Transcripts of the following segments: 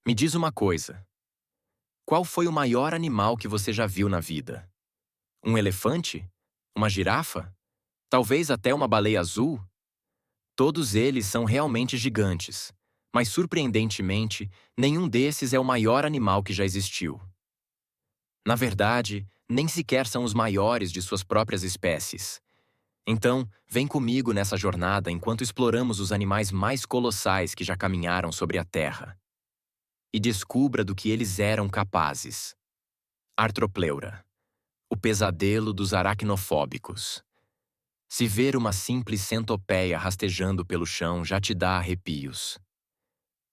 Me diz uma coisa: qual foi o maior animal que você já viu na vida? Um elefante? Uma girafa? Talvez até uma baleia azul? Todos eles são realmente gigantes, mas surpreendentemente, nenhum desses é o maior animal que já existiu. Na verdade, nem sequer são os maiores de suas próprias espécies. Então, vem comigo nessa jornada enquanto exploramos os animais mais colossais que já caminharam sobre a Terra. E descubra do que eles eram capazes. Artropleura, o pesadelo dos aracnofóbicos. Se ver uma simples centopeia rastejando pelo chão já te dá arrepios.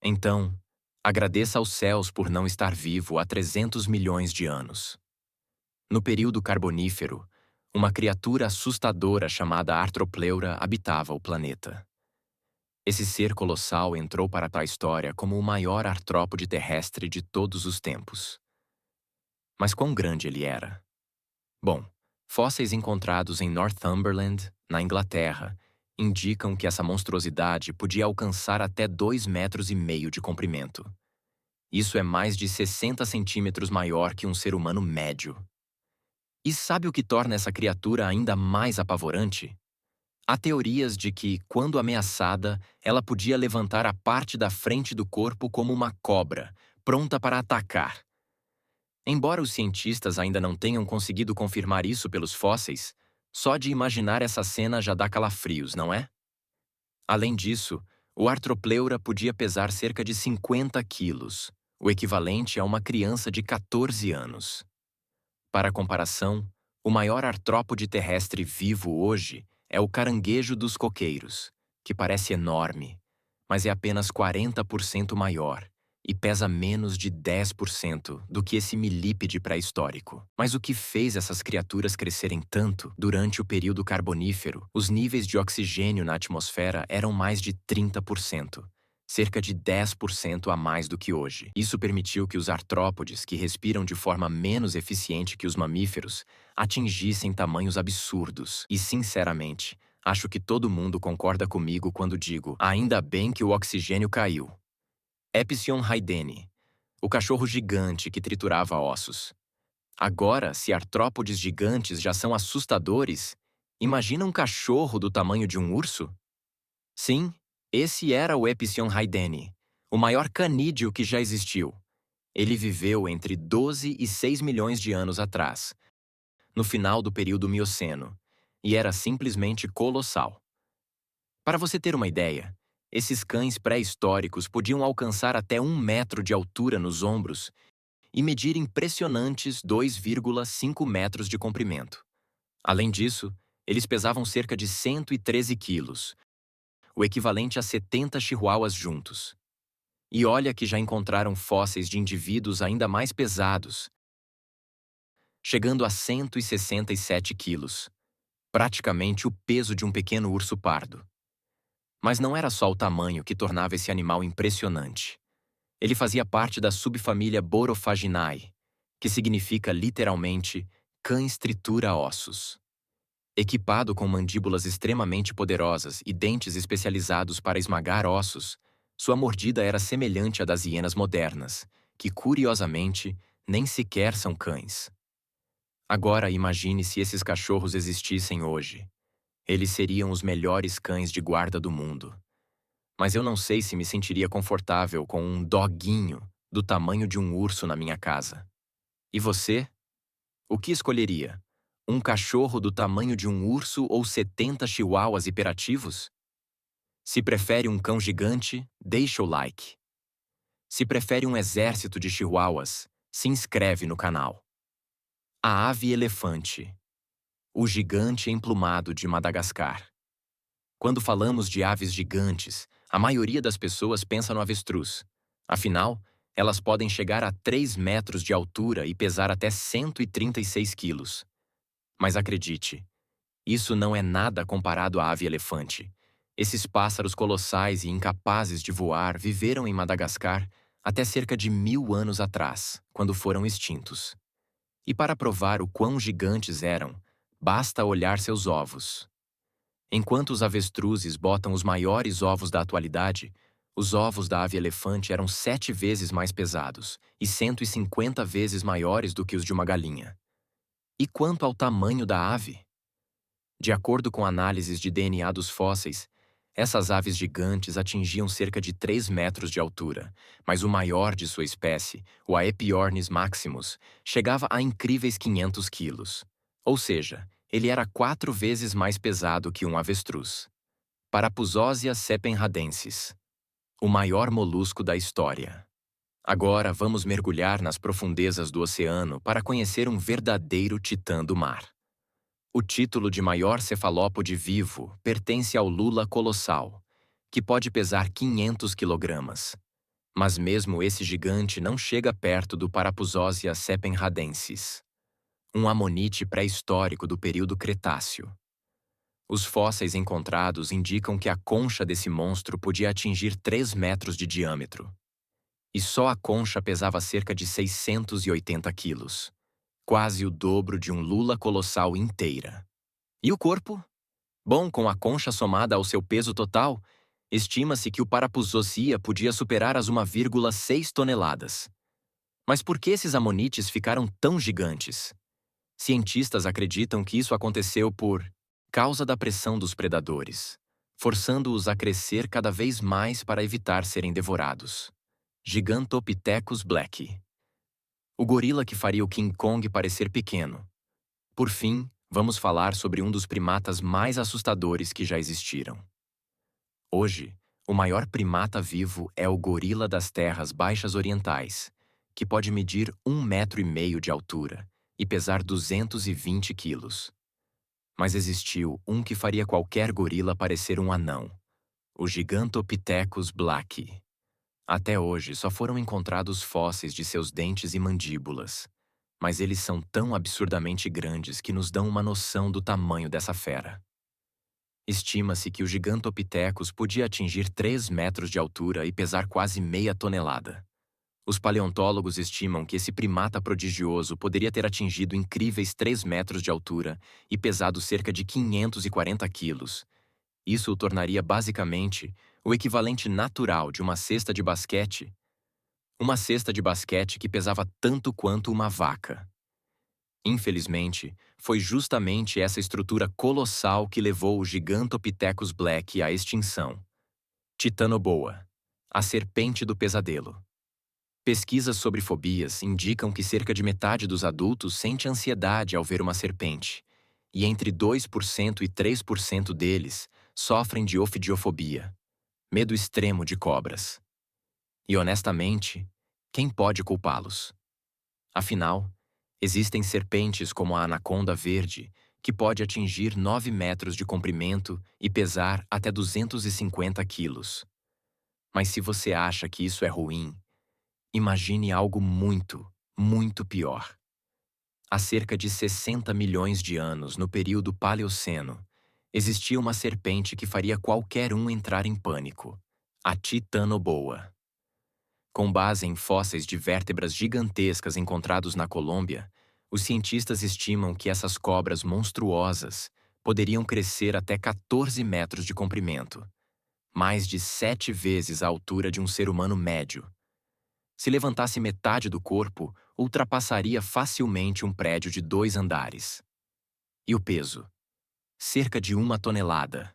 Então, agradeça aos céus por não estar vivo há 300 milhões de anos. No período Carbonífero, uma criatura assustadora chamada Artropleura habitava o planeta. Esse ser colossal entrou para a história como o maior artrópode terrestre de todos os tempos. Mas quão grande ele era? Bom, fósseis encontrados em Northumberland, na Inglaterra, indicam que essa monstruosidade podia alcançar até 2,5 metros de comprimento. Isso é mais de 60 centímetros maior que um ser humano médio. E sabe o que torna essa criatura ainda mais apavorante? Há teorias de que, quando ameaçada, ela podia levantar a parte da frente do corpo como uma cobra, pronta para atacar. Embora os cientistas ainda não tenham conseguido confirmar isso pelos fósseis, só de imaginar essa cena já dá calafrios, não é? Além disso, o Artropleura podia pesar cerca de 50 quilos, o equivalente a uma criança de 14 anos. Para comparação, o maior artrópode terrestre vivo hoje é o caranguejo dos coqueiros, que parece enorme, mas é apenas 40% maior e pesa menos de 10% do que esse milípede pré-histórico. Mas o que fez essas criaturas crescerem tanto? Durante o período Carbonífero, os níveis de oxigênio na atmosfera eram mais de 30%. Cerca de 10% a mais do que hoje. Isso permitiu que os artrópodes, que respiram de forma menos eficiente que os mamíferos, atingissem tamanhos absurdos. E, sinceramente, acho que todo mundo concorda comigo quando digo: ainda bem que o oxigênio caiu. Epsion haideni, o cachorro gigante que triturava ossos. Agora, se artrópodes gigantes já são assustadores, imagina um cachorro do tamanho de um urso? Sim, esse era o Epsion haideni, o maior canídeo que já existiu. Ele viveu entre 12 e 6 milhões de anos atrás, no final do período Mioceno, e era simplesmente colossal. Para você ter uma ideia, esses cães pré-históricos podiam alcançar até 1 metro de altura nos ombros e medir impressionantes 2,5 metros de comprimento. Além disso, eles pesavam cerca de 113 quilos, o equivalente a 70 chihuahuas juntos. E olha que já encontraram fósseis de indivíduos ainda mais pesados, chegando a 167 quilos, praticamente o peso de um pequeno urso pardo. Mas não era só o tamanho que tornava esse animal impressionante. Ele fazia parte da subfamília Borophagiinae, que significa literalmente cães tritura-ossos. Equipado com mandíbulas extremamente poderosas e dentes especializados para esmagar ossos, sua mordida era semelhante à das hienas modernas, que, curiosamente, nem sequer são cães. Agora imagine se esses cachorros existissem hoje. Eles seriam os melhores cães de guarda do mundo. Mas eu não sei se me sentiria confortável com um doguinho do tamanho de um urso na minha casa. E você? O que escolheria? Um cachorro do tamanho de um urso ou 70 chihuahuas hiperativos? Se prefere um cão gigante, deixa o like. Se prefere um exército de chihuahuas, se inscreve no canal. A ave-elefante, o gigante emplumado de Madagascar. Quando falamos de aves gigantes, a maioria das pessoas pensa no avestruz. Afinal, elas podem chegar a 3 metros de altura e pesar até 136 quilos. Mas acredite, isso não é nada comparado à ave-elefante. Esses pássaros colossais e incapazes de voar viveram em Madagascar até cerca de 1000 anos atrás, quando foram extintos. E para provar o quão gigantes eram, basta olhar seus ovos. Enquanto os avestruzes botam os maiores ovos da atualidade, Os ovos da ave-elefante eram 7 vezes mais pesados e 150 vezes maiores do que os de uma galinha. E quanto ao tamanho da ave? De acordo com análises de DNA dos fósseis, essas aves gigantes atingiam cerca de 3 metros de altura, mas o maior de sua espécie, o Aepyornis maximus, chegava a incríveis 500 quilos. Ou seja, ele era 4 vezes mais pesado que um avestruz. Parapusosia sepenradensis, o maior molusco da história. Agora vamos mergulhar nas profundezas do oceano para conhecer um verdadeiro titã do mar. O título de maior cefalópode vivo pertence ao lula colossal, que pode pesar 500 quilogramas. Mas mesmo esse gigante não chega perto do Parapusosia sepenradensis, um amonite pré-histórico do período Cretáceo. Os fósseis encontrados indicam que a concha desse monstro podia atingir 3 metros de diâmetro. E só a concha pesava cerca de 680 quilos, quase o dobro de um lula colossal inteira. E o corpo? Bom, com a concha somada ao seu peso total, estima-se que o Parapusosia podia superar as 1,6 toneladas. Mas por que esses amonites ficaram tão gigantes? Cientistas acreditam que isso aconteceu por causa da pressão dos predadores, forçando-os a crescer cada vez mais para evitar serem devorados. Gigantopithecus blacki, o gorila que faria o King Kong parecer pequeno. Por fim, vamos falar sobre um dos primatas mais assustadores que já existiram. Hoje, o maior primata vivo é o gorila das terras baixas orientais, que pode medir 1,5 metro de altura e pesar 220 quilos. Mas existiu um que faria qualquer gorila parecer um anão, o Gigantopithecus blacki. Até hoje só foram encontrados fósseis de seus dentes e mandíbulas, mas eles são tão absurdamente grandes que nos dão uma noção do tamanho dessa fera. Estima-se que o Gigantopithecus podia atingir 3 metros de altura e pesar quase meia tonelada. Os paleontólogos estimam que esse primata prodigioso poderia ter atingido incríveis 3 metros de altura e pesado cerca de 540 quilos. Isso o tornaria basicamente o equivalente natural de uma cesta de basquete. Uma cesta de basquete que pesava tanto quanto uma vaca. Infelizmente, foi justamente essa estrutura colossal que levou o Gigantopithecus blacki à extinção. Titanoboa, a serpente do pesadelo. Pesquisas sobre fobias indicam que cerca de metade dos adultos sente ansiedade ao ver uma serpente, e entre 2% e 3% deles sofrem de ofidiofobia, medo extremo de cobras. E honestamente, quem pode culpá-los? Afinal, existem serpentes como a anaconda verde, que pode atingir 9 metros de comprimento e pesar até 250 quilos. Mas se você acha que isso é ruim, imagine algo muito, muito pior. Há cerca de 60 milhões de anos, no período Paleoceno, existia uma serpente que faria qualquer um entrar em pânico, a Titanoboa. Com base em fósseis de vértebras gigantescas encontrados na Colômbia, os cientistas estimam que essas cobras monstruosas poderiam crescer até 14 metros de comprimento, mais de 7 vezes a altura de um ser humano médio. Se levantasse metade do corpo, ultrapassaria facilmente um prédio de 2 andares. E o peso? Cerca de 1 tonelada.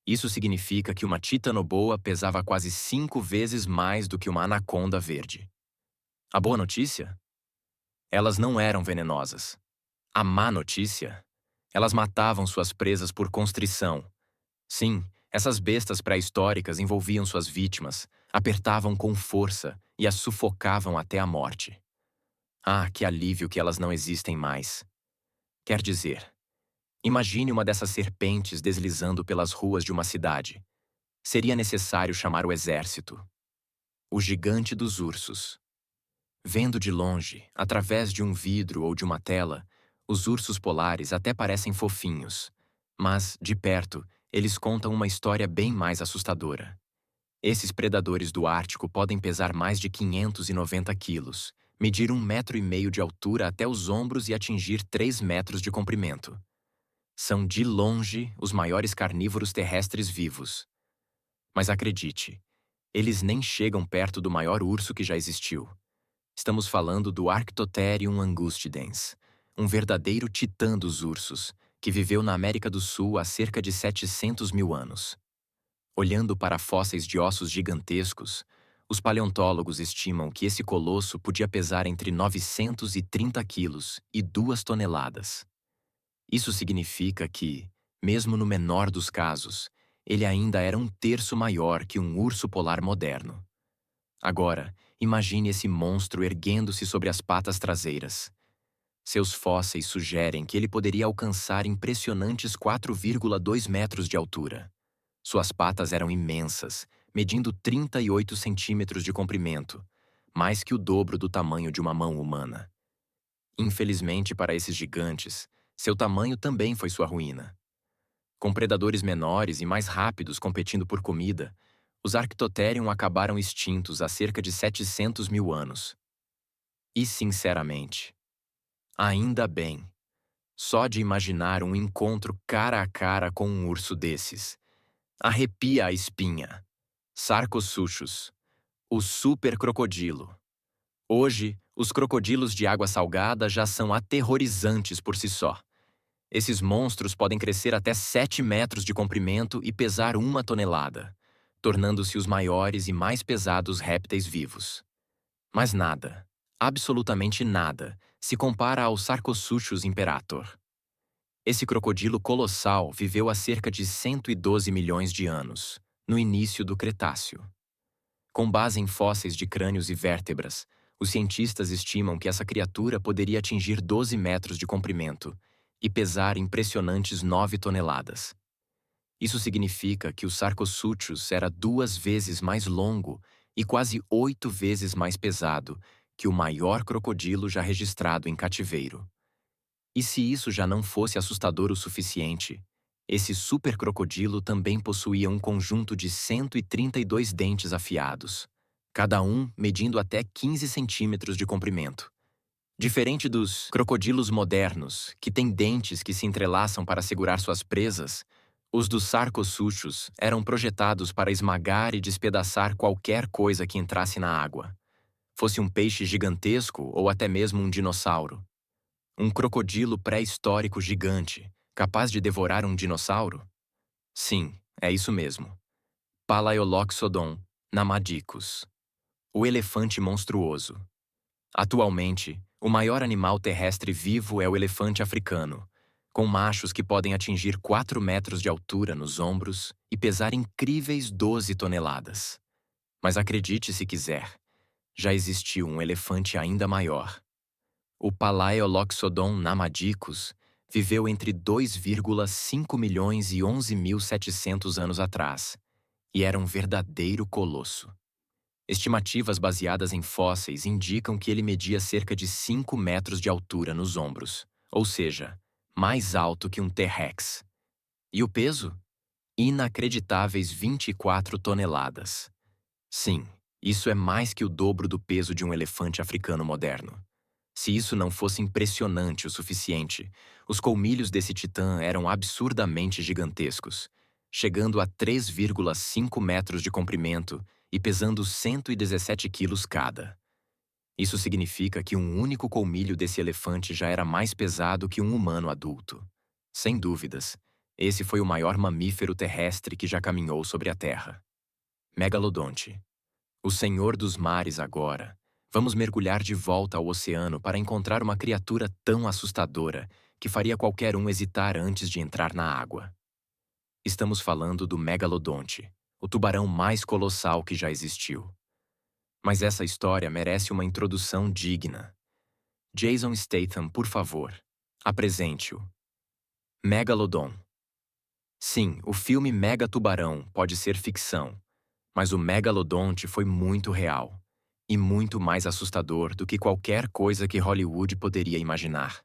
Isso significa que uma titanoboa pesava quase 5 vezes mais do que uma anaconda verde. A boa notícia? Elas não eram venenosas. A má notícia? Elas matavam suas presas por constrição. Sim, essas bestas pré-históricas envolviam suas vítimas, apertavam com força e as sufocavam até a morte. Ah, que alívio que elas não existem mais. Quer dizer, imagine uma dessas serpentes deslizando pelas ruas de uma cidade. Seria necessário chamar o exército. O gigante dos ursos. Vendo de longe, através de um vidro ou de uma tela, os ursos polares até parecem fofinhos, mas, de perto, eles contam uma história bem mais assustadora. Esses predadores do Ártico podem pesar mais de 590 quilos, medir 1,5 metro de altura até os ombros e atingir 3 metros de comprimento. São, de longe, os maiores carnívoros terrestres vivos. Mas acredite, Eles nem chegam perto do maior urso que já existiu. Estamos falando do Arctotherium angustidens, um verdadeiro titã dos ursos, que viveu na América do Sul há cerca de 700 mil anos. Olhando para fósseis de ossos gigantescos, os paleontólogos estimam que esse colosso podia pesar entre 930 quilos e 2 toneladas. Isso significa que, mesmo no menor dos casos, ele ainda era um terço maior que um urso polar moderno. Agora, imagine esse monstro erguendo-se sobre as patas traseiras. Seus fósseis sugerem que ele poderia alcançar impressionantes 4,2 metros de altura. Suas patas eram imensas, medindo 38 centímetros de comprimento, mais que o dobro do tamanho de uma mão humana. Infelizmente para esses gigantes, seu tamanho também foi sua ruína. Com predadores menores e mais rápidos competindo por comida, os Arctotherium acabaram extintos há cerca de 700 mil anos. E, sinceramente, ainda bem. Só de imaginar um encontro cara a cara com um urso desses, arrepia a espinha. Sarcosuchus, o super crocodilo. Hoje, os crocodilos de água salgada já são aterrorizantes por si só. Esses monstros podem crescer até 7 metros de comprimento e pesar 1 tonelada, tornando-se os maiores e mais pesados répteis vivos. Mas nada, absolutamente nada, se compara ao Sarcosuchus imperator. Esse crocodilo colossal viveu há cerca de 112 milhões de anos, no início do Cretáceo. Com base em fósseis de crânios e vértebras, os cientistas estimam que essa criatura poderia atingir 12 metros de comprimento e pesar impressionantes 9 toneladas. Isso significa que o Sarcosuchus era 2 vezes mais longo e quase 8 vezes mais pesado que o maior crocodilo já registrado em cativeiro. E se isso já não fosse assustador o suficiente, esse supercrocodilo também possuía um conjunto de 132 dentes afiados, cada um medindo até 15 centímetros de comprimento. Diferente dos crocodilos modernos, que têm dentes que se entrelaçam para segurar suas presas, os dos Sarcosuchus eram projetados para esmagar e despedaçar qualquer coisa que entrasse na água, fosse um peixe gigantesco ou até mesmo um dinossauro. Um crocodilo pré-histórico gigante, capaz de devorar um dinossauro? Sim, é isso mesmo. Palaeoloxodon namadicus, o elefante monstruoso. Atualmente, o maior animal terrestre vivo é o elefante africano, com machos que podem atingir 4 metros de altura nos ombros e pesar incríveis 12 toneladas. Mas acredite se quiser, já existiu um elefante ainda maior. O Palaeoloxodon namadicus viveu entre 2,5 milhões e 11.700 anos atrás e era um verdadeiro colosso. Estimativas baseadas em fósseis indicam que ele media cerca de 5 metros de altura nos ombros, ou seja, mais alto que um T-Rex. E o peso? Inacreditáveis 24 toneladas. Sim, isso é mais que o dobro do peso de um elefante africano moderno. Se isso não fosse impressionante o suficiente, os colmilhos desse titã eram absurdamente gigantescos, chegando a 3,5 metros de comprimento e pesando 117 quilos cada. Isso significa que um único colmilho desse elefante já era mais pesado que um humano adulto. Sem dúvidas, esse foi o maior mamífero terrestre que já caminhou sobre a Terra. Megalodonte. O senhor dos mares agora. Vamos mergulhar de volta ao oceano para encontrar uma criatura tão assustadora que faria qualquer um hesitar antes de entrar na água. Estamos falando do megalodonte, o tubarão mais colossal que já existiu. Mas essa história merece uma introdução digna. Jason Statham, por favor, apresente-o. Megalodon. Sim, o filme Mega Tubarão pode ser ficção, mas o megalodonte foi muito real. E muito mais assustador do que qualquer coisa que Hollywood poderia imaginar.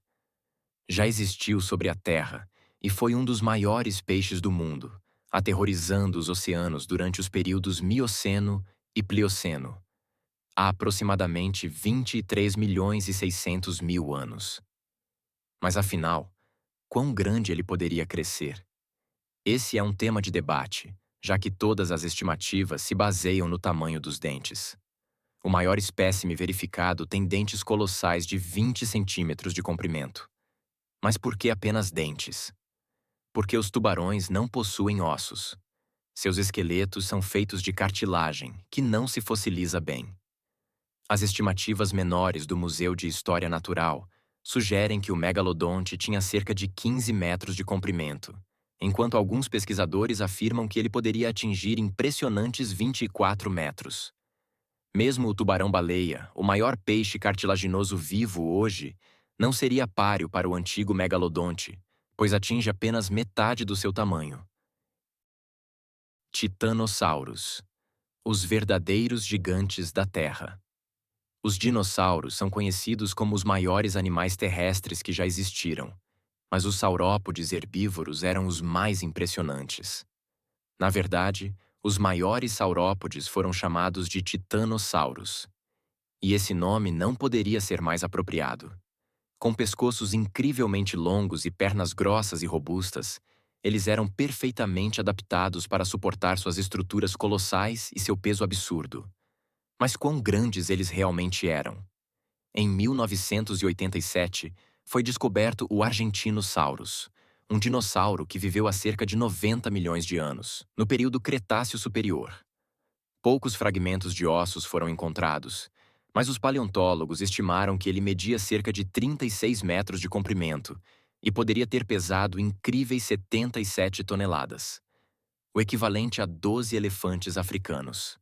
Já existiu sobre a Terra e foi um dos maiores peixes do mundo, aterrorizando os oceanos durante os períodos Mioceno e Plioceno, há aproximadamente 23 milhões e 600 mil anos. Mas afinal, quão grande ele poderia crescer? Esse é um tema de debate, já que todas as estimativas se baseiam no tamanho dos dentes. O maior espécime verificado tem dentes colossais de 20 centímetros de comprimento. Mas por que apenas dentes? Porque os tubarões não possuem ossos. Seus esqueletos são feitos de cartilagem, que não se fossiliza bem. As estimativas menores do Museu de História Natural sugerem que o megalodonte tinha cerca de 15 metros de comprimento, enquanto alguns pesquisadores afirmam que ele poderia atingir impressionantes 24 metros. Mesmo o tubarão-baleia, o maior peixe cartilaginoso vivo hoje, não seria páreo para o antigo megalodonte, pois atinge apenas metade do seu tamanho. Titanossauros, os verdadeiros gigantes da Terra. Os dinossauros são conhecidos como os maiores animais terrestres que já existiram, mas os saurópodes herbívoros eram os mais impressionantes. Na verdade, os maiores saurópodes foram chamados de titanossauros. E esse nome não poderia ser mais apropriado. Com pescoços incrivelmente longos e pernas grossas e robustas, eles eram perfeitamente adaptados para suportar suas estruturas colossais e seu peso absurdo. Mas quão grandes eles realmente eram? Em 1987, foi descoberto o Argentinosaurus, um dinossauro que viveu há cerca de 90 milhões de anos, no período Cretáceo Superior. Poucos fragmentos de ossos foram encontrados, mas os paleontólogos estimaram que ele media cerca de 36 metros de comprimento e poderia ter pesado incríveis 77 toneladas, o equivalente a 12 elefantes africanos.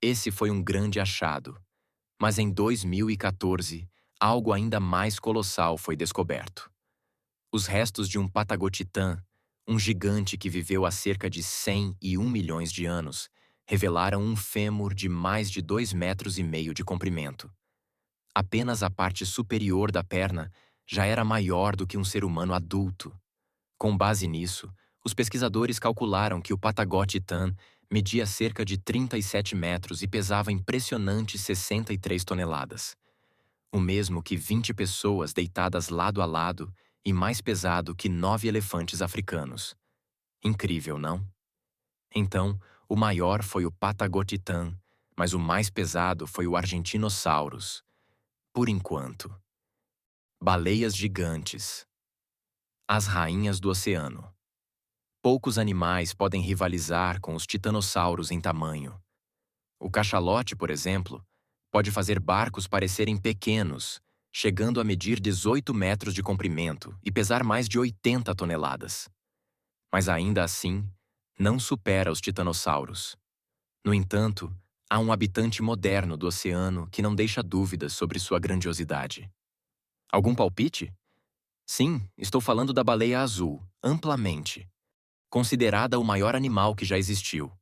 Esse foi um grande achado, mas em 2014, algo ainda mais colossal foi descoberto. Os restos de um patagotitã, um gigante que viveu há cerca de 101 milhões de anos, revelaram um fêmur de mais de 2,5 metros de comprimento. Apenas a parte superior da perna já era maior do que um ser humano adulto. Com base nisso, os pesquisadores calcularam que o Patagotitã media cerca de 37 metros e pesava impressionantes 63 toneladas. O mesmo que 20 pessoas deitadas lado a lado e mais pesado que 9 elefantes africanos. Incrível, não? Então, o maior foi o Patagotitã, mas o mais pesado foi o Argentinosaurus. Por enquanto. Baleias gigantes. As rainhas do oceano. Poucos animais podem rivalizar com os titanossauros em tamanho. O cachalote, por exemplo, pode fazer barcos parecerem pequenos, chegando a medir 18 metros de comprimento e pesar mais de 80 toneladas. Mas ainda assim, não supera os titanossauros. No entanto, há um habitante moderno do oceano que não deixa dúvidas sobre sua grandiosidade. Algum palpite? Sim, estou falando da baleia azul, amplamente. Considerada o maior animal que já existiu.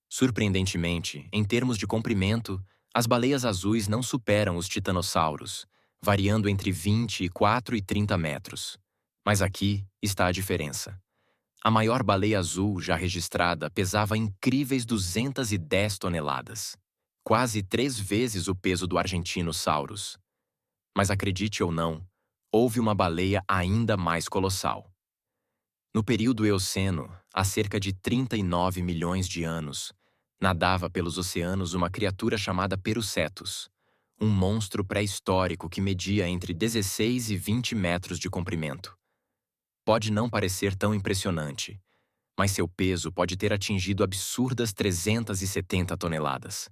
Surpreendentemente, em termos de comprimento, as baleias azuis não superam os titanossauros, variando entre 24 e 30 metros. Mas aqui está a diferença. A maior baleia azul já registrada pesava incríveis 210 toneladas, quase 3 vezes o peso do Argentinosaurus. Mas acredite ou não, houve uma baleia ainda mais colossal. No período Eoceno, há cerca de 39 milhões de anos, nadava pelos oceanos uma criatura chamada Perucetus, um monstro pré-histórico que media entre 16 e 20 metros de comprimento. Pode não parecer tão impressionante, mas seu peso pode ter atingido absurdas 370 toneladas.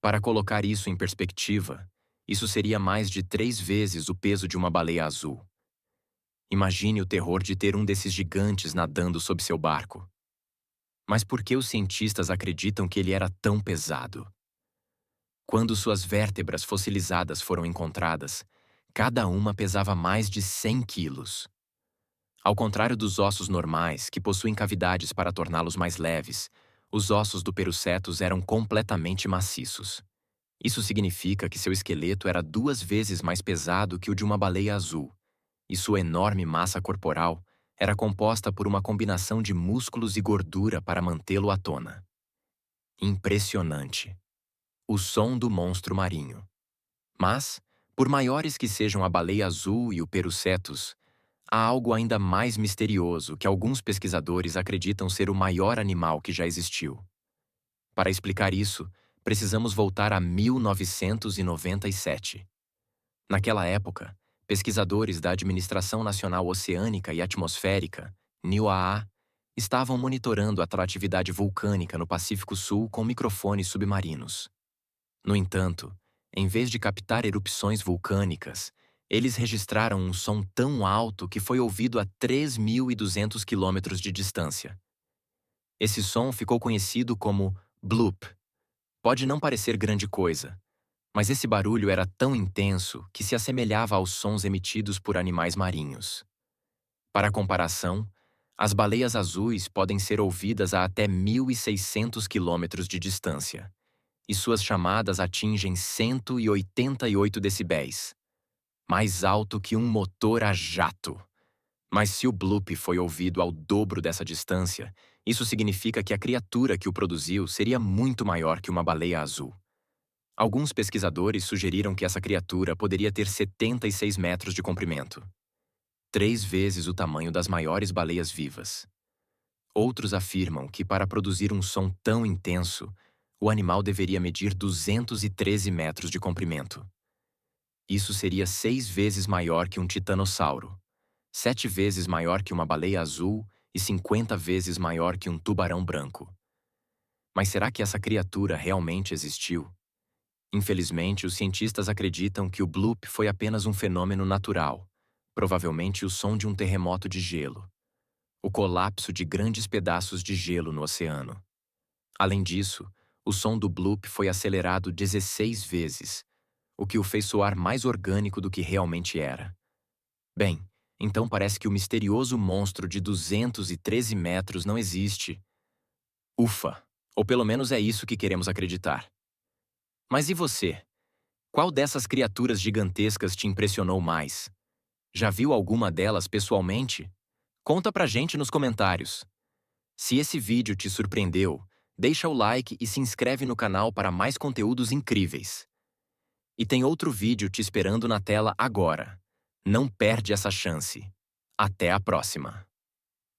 Para colocar isso em perspectiva, isso seria mais de 3 vezes o peso de uma baleia azul. Imagine o terror de ter um desses gigantes nadando sob seu barco. Mas por que os cientistas acreditam que ele era tão pesado? Quando suas vértebras fossilizadas foram encontradas, cada uma pesava mais de 100 quilos. Ao contrário dos ossos normais, que possuem cavidades para torná-los mais leves, os ossos do Perucetus eram completamente maciços. Isso significa que seu esqueleto era 2 vezes mais pesado que o de uma baleia azul, e sua enorme massa corporal era composta por uma combinação de músculos e gordura para mantê-lo à tona. Impressionante. O som do monstro marinho. Mas, por maiores que sejam a baleia azul e o Perucetus, há algo ainda mais misterioso que alguns pesquisadores acreditam ser o maior animal que já existiu. Para explicar isso, precisamos voltar a 1997. Naquela época, pesquisadores da Administração Nacional Oceânica e Atmosférica, NIOAA, estavam monitorando a atividade vulcânica no Pacífico Sul com microfones submarinos. No entanto, em vez de captar erupções vulcânicas, eles registraram um som tão alto que foi ouvido a 3.200 quilômetros de distância. Esse som ficou conhecido como bloop. Pode não parecer grande coisa, mas esse barulho era tão intenso que se assemelhava aos sons emitidos por animais marinhos. Para comparação, as baleias azuis podem ser ouvidas a até 1.600 quilômetros de distância, e suas chamadas atingem 188 decibéis, mais alto que um motor a jato. Mas se o bloop foi ouvido ao dobro dessa distância, isso significa que a criatura que o produziu seria muito maior que uma baleia azul. Alguns pesquisadores sugeriram que essa criatura poderia ter 76 metros de comprimento, 3 vezes o tamanho das maiores baleias vivas. Outros afirmam que, para produzir um som tão intenso, o animal deveria medir 213 metros de comprimento. Isso seria 6 vezes maior que um titanossauro, 7 vezes maior que uma baleia azul e 50 vezes maior que um tubarão branco. Mas será que essa criatura realmente existiu? Infelizmente, os cientistas acreditam que o bloop foi apenas um fenômeno natural, provavelmente o som de um terremoto de gelo, o colapso de grandes pedaços de gelo no oceano. Além disso, o som do bloop foi acelerado 16 vezes, o que o fez soar mais orgânico do que realmente era. Bem, então parece que o misterioso monstro de 213 metros não existe. Ufa! Ou pelo menos é isso que queremos acreditar. Mas e você? Qual dessas criaturas gigantescas te impressionou mais? Já viu alguma delas pessoalmente? Conta pra gente nos comentários. Se esse vídeo te surpreendeu, deixa o like e se inscreve no canal para mais conteúdos incríveis. E tem outro vídeo te esperando na tela agora. Não perde essa chance. Até a próxima!